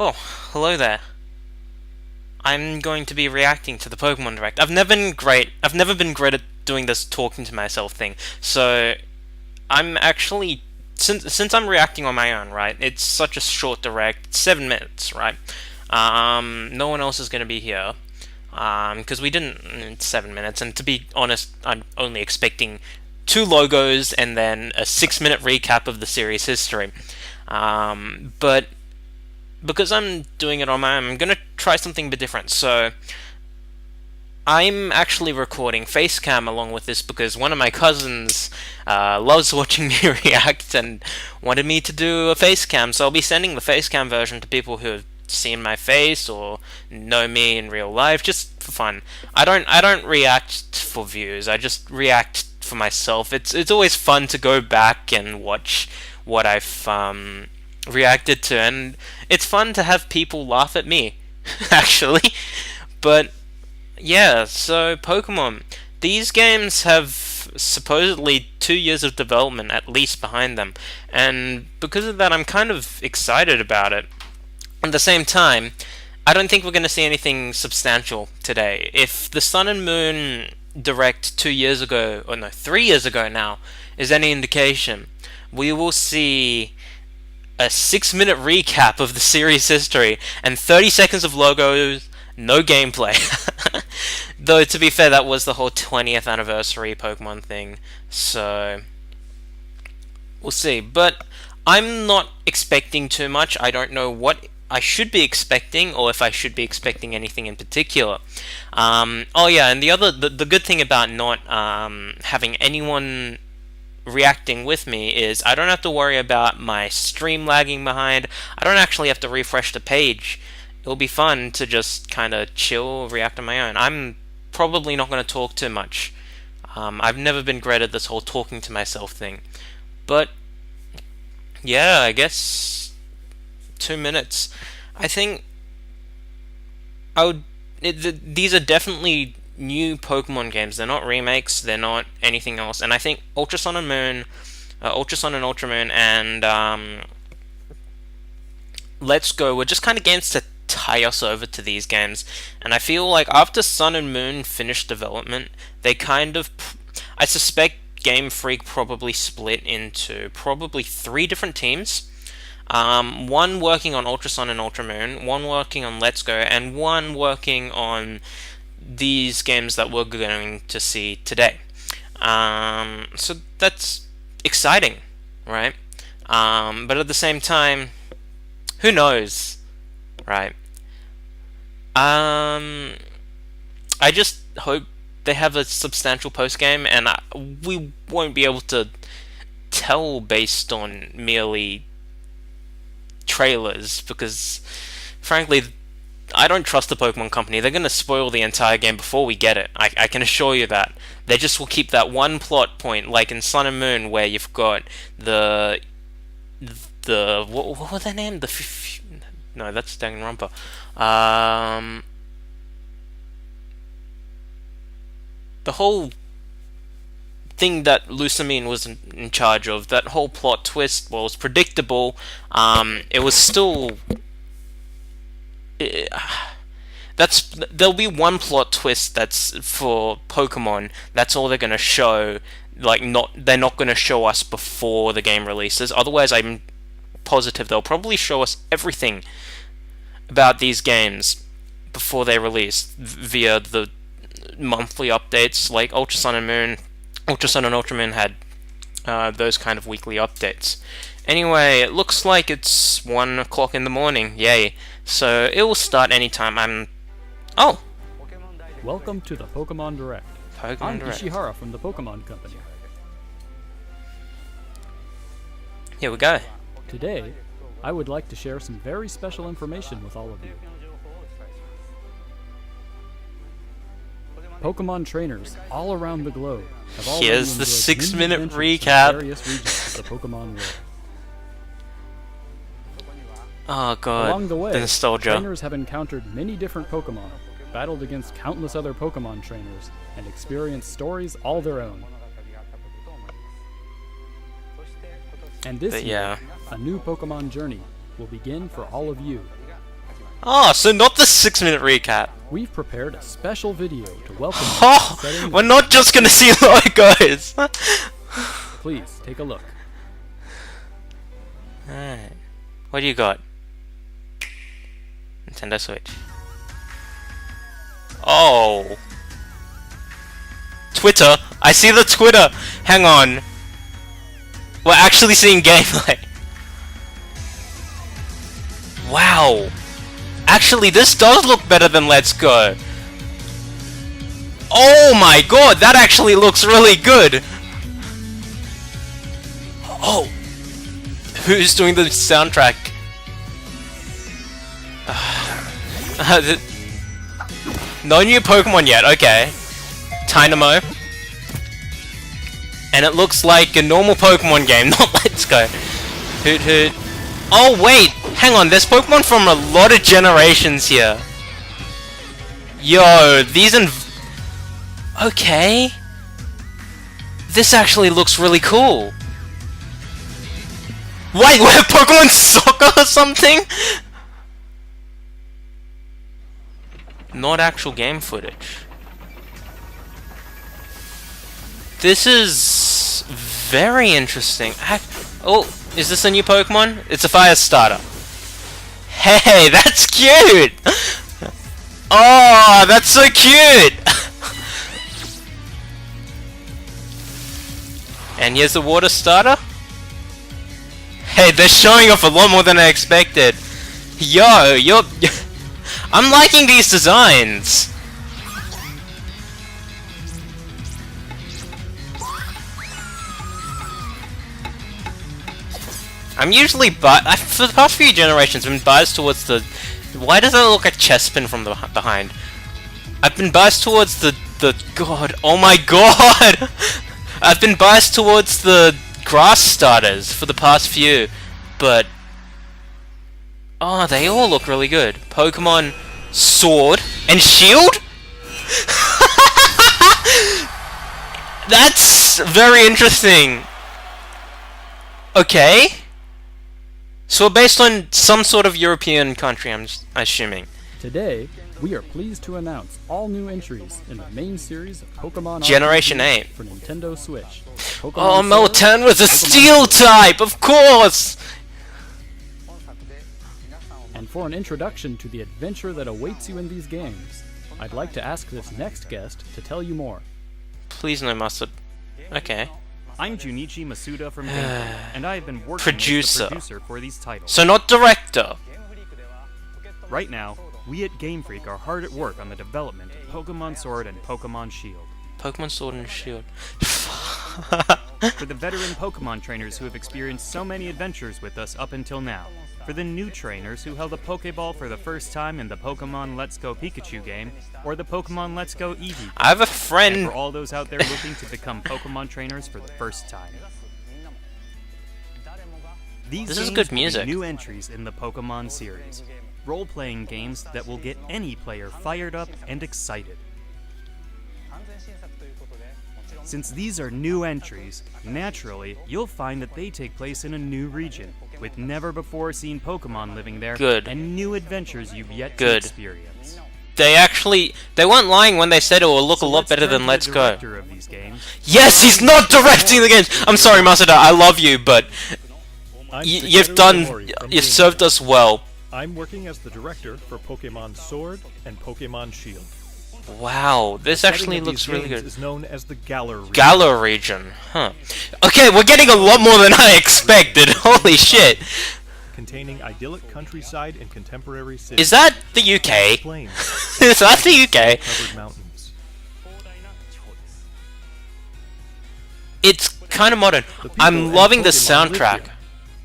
Oh, hello there. I'm going to be reacting to the Pokemon Direct. I've never been great. I've never been great at doing this talking to myself thing. So I'm actually since I'm reacting on my own, right? It's such a short direct, it's 7 minutes, right? No one else is going to be here. Because we didn't. It's 7 minutes, and to be honest, I'm only expecting two logos and then a 6 minute recap of the series history. But because I'm doing it on my own, I'm gonna try something a bit different. So I'm actually recording Facecam along with this because one of my cousins loves watching me react and wanted me to do a Facecam. So I'll be sending the Facecam version to people who have seen my face or know me in real life, just for fun. I don't react for views. I just react for myself. It's always fun to go back and watch what I've reacted to, and it's fun to have people laugh at me, actually. But yeah, so Pokemon. These games have supposedly 2 years of development at least behind them, and because of that, I'm kind of excited about it. At the same time, I don't think we're going to see anything substantial today. If the Sun and Moon Direct 2 years ago, or no, 3 years ago now, is any indication, we will see a 6 minute recap of the series history and 30 seconds of logos, no gameplay. Though, to be fair, that was the whole 20th anniversary Pokemon thing, so we'll see. But I'm not expecting too much. I don't know what I should be expecting, or if I should be expecting anything in particular. Oh yeah, and the good thing about not having anyone reacting with me is I don't have to worry about my stream lagging behind. I don't actually have to refresh the page. It'll be fun to just kind of chill, react on my own. I'm probably not going to talk too much. I've never been great at this whole talking to myself thing. But yeah, I guess 2 minutes. I think I would. These are definitely new Pokemon games. They're not remakes. They're not anything else. And I think Ultra Sun and Moon, Ultra Sun and Ultra Moon, and Let's Go were just kind of games to tie us over to these games. And I feel like after Sun and Moon finished development, they kind of, I suspect Game Freak probably split into probably three different teams. One working on Ultra Sun and Ultra Moon, one working on Let's Go, and one working on these games that we're going to see today. So that's exciting, right? But at the same time, who knows, right? I just hope they have a substantial post game, and we won't be able to tell based on merely trailers because, frankly, I don't trust the Pokemon Company. They're going to spoil the entire game before we get it. I can assure you that. They just will keep that one plot point, like in Sun and Moon, where you've got the what were their name? No, that's Danganronpa. The whole thing that Lusamine was in charge of, that whole plot twist was predictable. It was still. There'll be one plot twist that's for Pokemon. That's all they're gonna show. Like, they're not gonna show us before the game releases. Otherwise, I'm positive they'll probably show us everything about these games before they release via the monthly updates, like Ultra Sun and Moon. Ultra Sun and Ultra Moon had those kind of weekly updates. Anyway, it looks like it's 1 o'clock in the morning. Yay! So it will start anytime. Oh, Welcome to the Pokemon Direct. I'm Direct. Ishihara from the Pokemon Company. Here we go. Today, I would like to share some very special information with all of you. Pokemon trainers all around the globe have already Here's the enjoyed 6 many minute adventures in recap. various regions of the Pokemon world. Oh god, Along the way, the nostalgia. trainers have encountered many different Pokemon, battled against countless other Pokemon trainers, and experienced stories all their own. And this But year, yeah. a new Pokemon journey will begin for all of you. Oh, so not the 6-minute recap. We've prepared a special video to welcome you to the Oh, settings we're of- not just gonna see logos. Please take a look. Alright. What do you got? Nintendo Switch. Oh. Twitter. I see the Twitter. Hang on. We're actually seeing gameplay. Wow. Actually, this does look better than Let's Go. Oh my god, that actually looks really good. Oh. Who's doing the soundtrack? No new Pokemon yet, okay. Tynamo. And it looks like a normal Pokemon game, not Let's Go. Hoot hoot. Oh wait, hang on, there's Pokemon from a lot of generations here. Yo, these okay. This actually looks really cool. Wait, we have Pokemon Soccer or something? Not actual game footage. This is very interesting. Oh, is this a new Pokemon? It's a fire starter. Hey, that's cute! Oh, that's so cute! And here's the water starter. Hey, they're showing off a lot more than I expected. Yo, I'm liking these designs. I'm usually for the past few generations, I've been biased towards the. Why does it look like Chespin from the behind? I've been biased towards the god. Oh my god! I've been biased towards the grass starters for the past few, but oh, they all look really good. Pokemon Sword and Shield. That's very interesting. Okay. So based on some sort of European country, I'm assuming. Today, we are pleased to announce all new entries in the main series of Pokemon Generation RPGs 8 for Nintendo Switch. Oh, Pokemon Sword, Meltan was a Pokemon steel type, of course! And for an introduction to the adventure that awaits you in these games, I'd like to ask this next guest to tell you more. Please no mustard. Okay. I'm Junichi Masuda from Game Freak, and I have been working Producer. as the producer for these titles. So not director. Right now, we at Game Freak are hard at work on the development of Pokemon Sword and Pokemon Shield. Pokemon Sword and Shield. For the veteran Pokemon trainers who have experienced so many adventures with us up until now. For the new trainers who held a Pokeball for the first time in the Pokemon Let's Go Pikachu game, or the Pokemon Let's Go Eevee. I have a And friend. for all those out there looking to become Pokemon trainers for the first time. These This is games good will be music. new entries in the Pokemon series. Role-playing games that will get any player fired up and excited. Since these are new entries, naturally, you'll find that they take place in a new region, with never-before-seen Pokemon living there, Good. and new adventures you've yet to Good. experience. They weren't lying when they said it will look So a lot let's better turn than to Let's the Go. director of these games. Yes, he's not directing the games. I'm sorry, Masuda. I love you, but I'm you've Takeru done. Omori from You've Game served us well. I'm working as the director for Pokemon Sword and Pokemon Shield. Wow, this Setting actually of looks these really games good. is known as the Galar region. Galar region, huh? Okay, we're getting a lot more than I expected. Holy shit! Containing idyllic countryside and contemporary cities. Is that the UK? Plains Is that the UK? covered mountains. It's kind of modern. The people I'm and loving the Pokemon live soundtrack. here,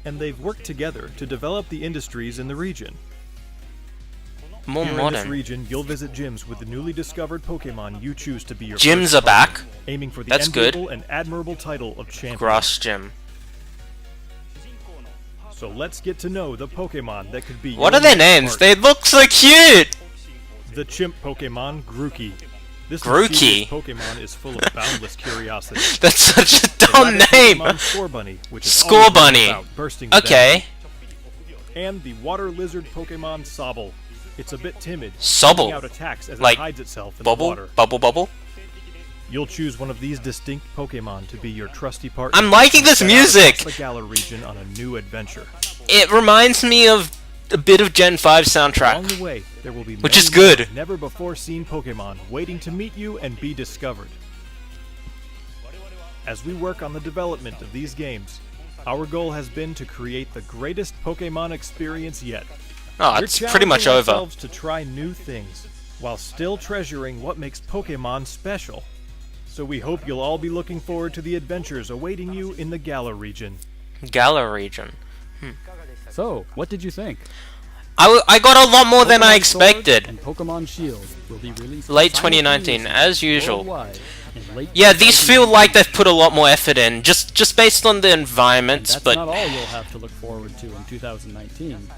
and they've worked together to develop the industries in the region. More Here in this modern. region, you'll visit gyms with the newly discovered Pokemon you choose to be your Gyms first are partner, back. aiming for the That's good. enviable and admirable title of champion. Grass gym. So let's get to know the Pokemon that could be What your are their next names? partner. They look so cute! The chimp Pokemon Grookey. This Grookey? mischievous Pokemon is full of boundless curiosity. That's such a The dumb rabbit name! Pokemon Scorbunny, which is Score always running Bunny. about, bursting to Okay. death. And the water lizard Pokemon Sobble. It's a bit timid, Sobble. sending out attacks as Like, it hides itself in Bubble? the water. Bubble? You'll choose one of these distinct Pokemon to be your trusty partner. I'm liking this and set out music! across the Galar region on a new adventure. It reminds me of a bit of Gen 5 soundtrack. Along the way, there will be Which many is good. more never before seen Pokemon waiting to meet you and be discovered. As we work on the development of these games, our goal has been to create the greatest Pokemon experience yet. Oh, We're it's pretty much challenging over. ourselves to try new things, while still treasuring what makes Pokemon special. So we hope you'll all be looking forward to the adventures awaiting you in the Galar region. Galar region. So, what did you think? I got a lot more than I Pokemon Sword expected. and Pokemon Shield will be released Late 2019, simultaneously as usual. worldwide in late Yeah, these feel 2019. like they've put a lot more effort in, just based on the And environments, that's but not all you'll have to look forward to in 2019.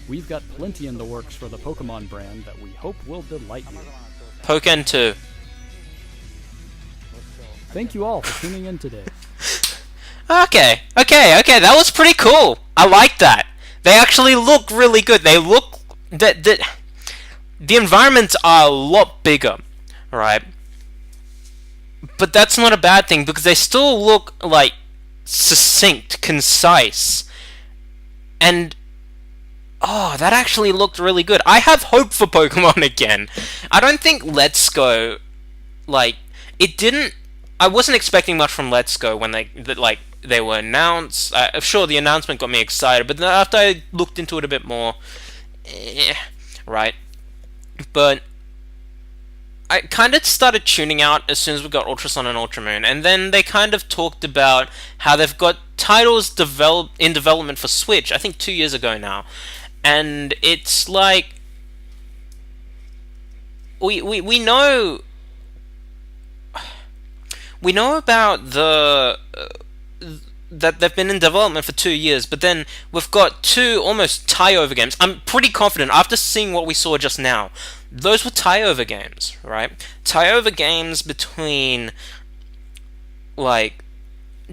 We've got plenty in the works for the Pokemon brand that we hope will delight you. Pokken 2. Thank you all for tuning in today. Okay, that was pretty cool. I like that. They actually look really good. They look... The environments are a lot bigger, right? But that's not a bad thing, because they still look, like, succinct, concise. And... oh, that actually looked really good. I have hope for Pokemon again. I don't think Let's Go... like, it didn't... I wasn't expecting much from Let's Go when they were announced. Sure, the announcement got me excited, but then after I looked into it a bit more, right? But I kind of started tuning out as soon as we got Ultra Sun and Ultra Moon, and then they kind of talked about how they've got titles in development for Switch. I think 2 years ago now, and it's like we know. We know about the that they've been in development for 2 years, but then we've got two almost tie-over games. I'm pretty confident, after seeing what we saw just now, those were tie-over games, right? Tie-over games between, like,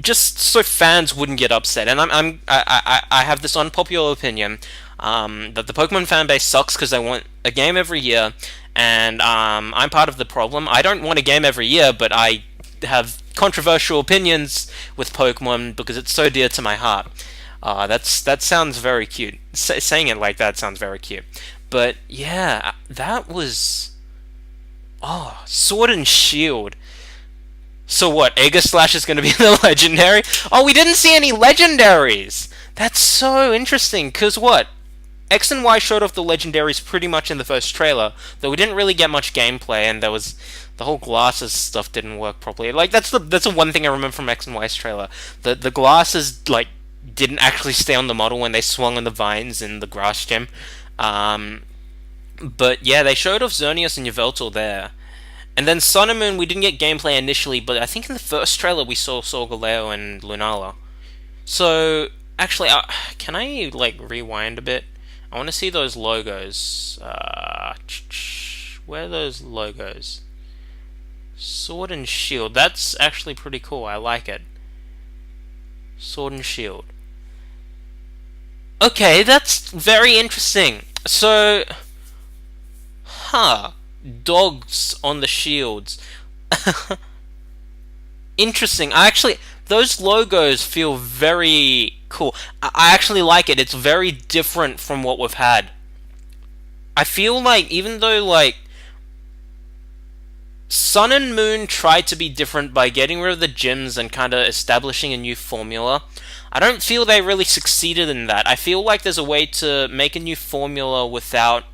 just so fans wouldn't get upset. And I have this unpopular opinion that the Pokemon fan base sucks because they want a game every year, and I'm part of the problem. I don't want a game every year, but I have controversial opinions with Pokemon because it's so dear to my heart. That sounds very cute. Saying it like that sounds very cute. But yeah, that was... oh, Sword and Shield. So what, Aegislash is going to be the legendary? Oh, we didn't see any legendaries! That's so interesting, because what? X and Y showed off the legendaries pretty much in the first trailer, though we didn't really get much gameplay, and there was... the whole glasses stuff didn't work properly. Like, that's the one thing I remember from X and Y's trailer. The glasses, like, didn't actually stay on the model when they swung on the vines in the grass gym. But yeah, they showed off Xerneas and Yveltal there. And then Sun and Moon, we didn't get gameplay initially, but I think in the first trailer we saw Solgaleo and Lunala. So, actually, can I, like, rewind a bit? I want to see those logos. Where are those logos? Sword and Shield. That's actually pretty cool. I like it. Sword and Shield. Okay, that's very interesting. So, dogs on the shields. Interesting. Those logos feel very cool. I actually like it. It's very different from what we've had. I feel like, even though, like, Sun and Moon tried to be different by getting rid of the gyms and kind of establishing a new formula, I don't feel they really succeeded in that. I feel like there's a way to make a new formula without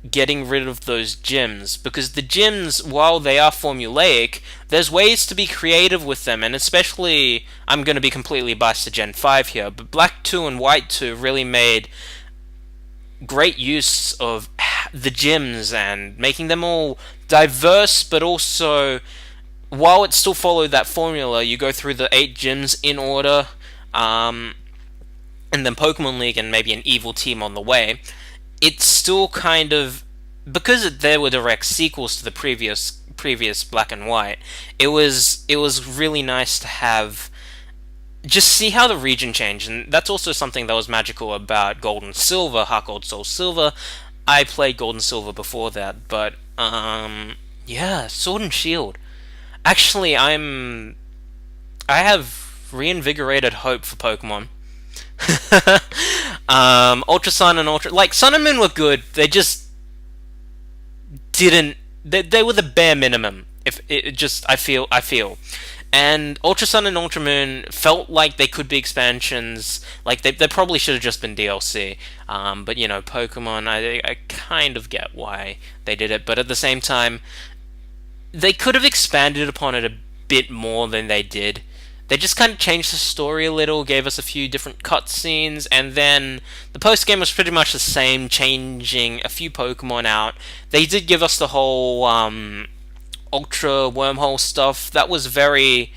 getting rid of those gyms, because the gyms, while they are formulaic, there's ways to be creative with them, and especially, I'm going to be completely biased to Gen 5 here, but Black 2 and White 2 really made great use of the gyms and making them all diverse, but also, while it still followed that formula, you go through the 8 gyms in order, and then Pokemon League and maybe an evil team on the way. It's still kind of, because there were direct sequels to the previous Black and White, it was really nice to have, just see how the region changed, and that's also something that was magical about Gold and Silver, Heart Gold, Soul Silver. I played Gold and Silver before that, but yeah, Sword and Shield. Actually, I have reinvigorated hope for Pokemon. Ultra Sun and Ultra, like, Sun and Moon were good. They just didn't. They were the bare minimum. If it just, I feel, and Ultra Sun and Ultra Moon felt like they could be expansions. Like, they probably should have just been DLC. But you know, Pokemon, I kind of get why they did it, but at the same time, they could have expanded upon it a bit more than they did. They just kind of changed the story a little, gave us a few different cutscenes, and then the post game was pretty much the same, changing a few Pokemon out. They did give us the whole Ultra Wormhole stuff. That was very,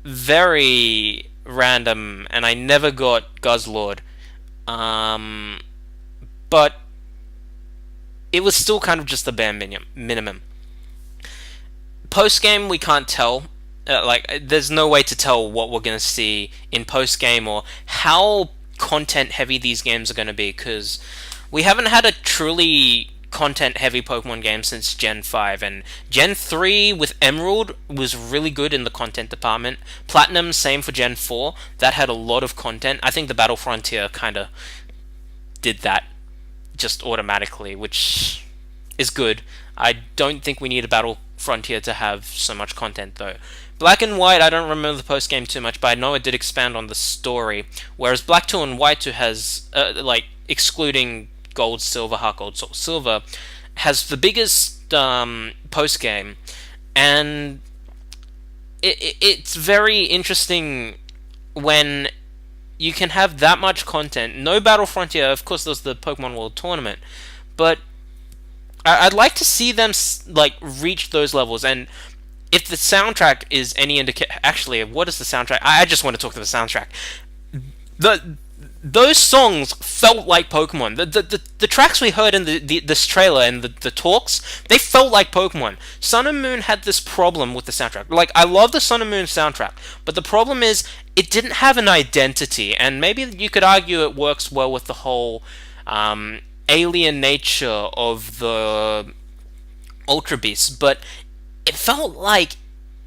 very random, and I never got Guzzlord. But it was still kind of just the bare minimum. Post game, we can't tell. There's no way to tell what we're going to see in post game or how content heavy these games are going to be, because we haven't had a truly content heavy Pokemon game since Gen 5, and Gen 3 with Emerald was really good in the content department. Platinum, same for Gen 4, that had a lot of content. I think the Battle Frontier kind of did that just automatically, which is good. I don't think we need a Battle Frontier to have so much content though. Black and White, I don't remember the post game too much, but I know it did expand on the story. Whereas Black 2 and White 2 has, excluding Gold, Silver, Heart Gold, Soul Silver, has the biggest post game, and it's very interesting when you can have that much content. No Battle Frontier, of course. There's the Pokemon World Tournament, but I'd like to see them reach those levels. And if the soundtrack is any indicator, actually, what is the soundtrack? I just want to talk to the soundtrack. Those songs felt like Pokemon. The tracks we heard in this trailer and the talks, they felt like Pokemon. Sun and Moon had this problem with the soundtrack. Like, I love the Sun and Moon soundtrack, but the problem is it didn't have an identity, and maybe you could argue it works well with the whole alien nature of the Ultra Beasts, but it felt like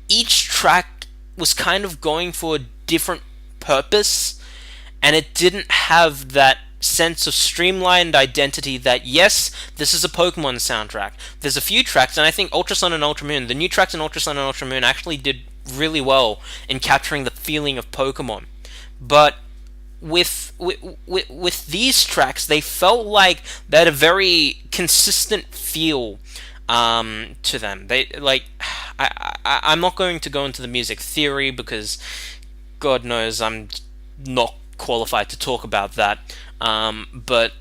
each track was kind of going for a different purpose, and it didn't have that sense of streamlined identity that, yes, this is a Pokemon soundtrack. There's a few tracks, and I think Ultra Sun and Ultra Moon, the new tracks in Ultra Sun and Ultra Moon actually did really well in capturing the feeling of Pokemon. But with these tracks, they felt like they had a very consistent feel to them. I'm not going to go into the music theory because God knows I'm not qualified to talk about that. But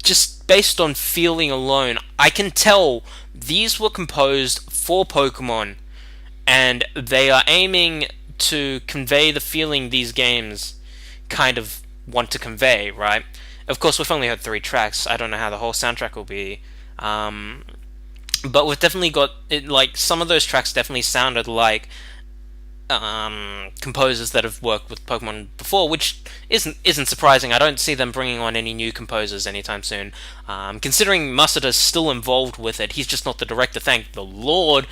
just based on feeling alone, I can tell these were composed for Pokemon, and they are aiming to convey the feeling these games kind of want to convey, right? Of course, we've only heard 3 tracks. I don't know how the whole soundtrack will be. But we've definitely got it, some of those tracks definitely sounded like composers that have worked with Pokemon before, which isn't surprising. I don't see them bringing on any new composers anytime soon. Considering Masuda's still involved with it, he's just not the director. Thank the Lord.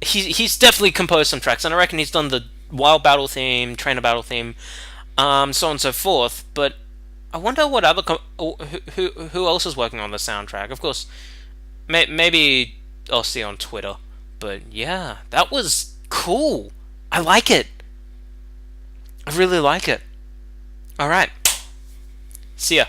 He's definitely composed some tracks, and I reckon he's done the Wild Battle theme, Trainer Battle theme, so on and so forth. But I wonder what other who else is working on the soundtrack. Of course, maybe I'll see on Twitter. But yeah, that was cool. I like it. I really like it. Alright. See ya.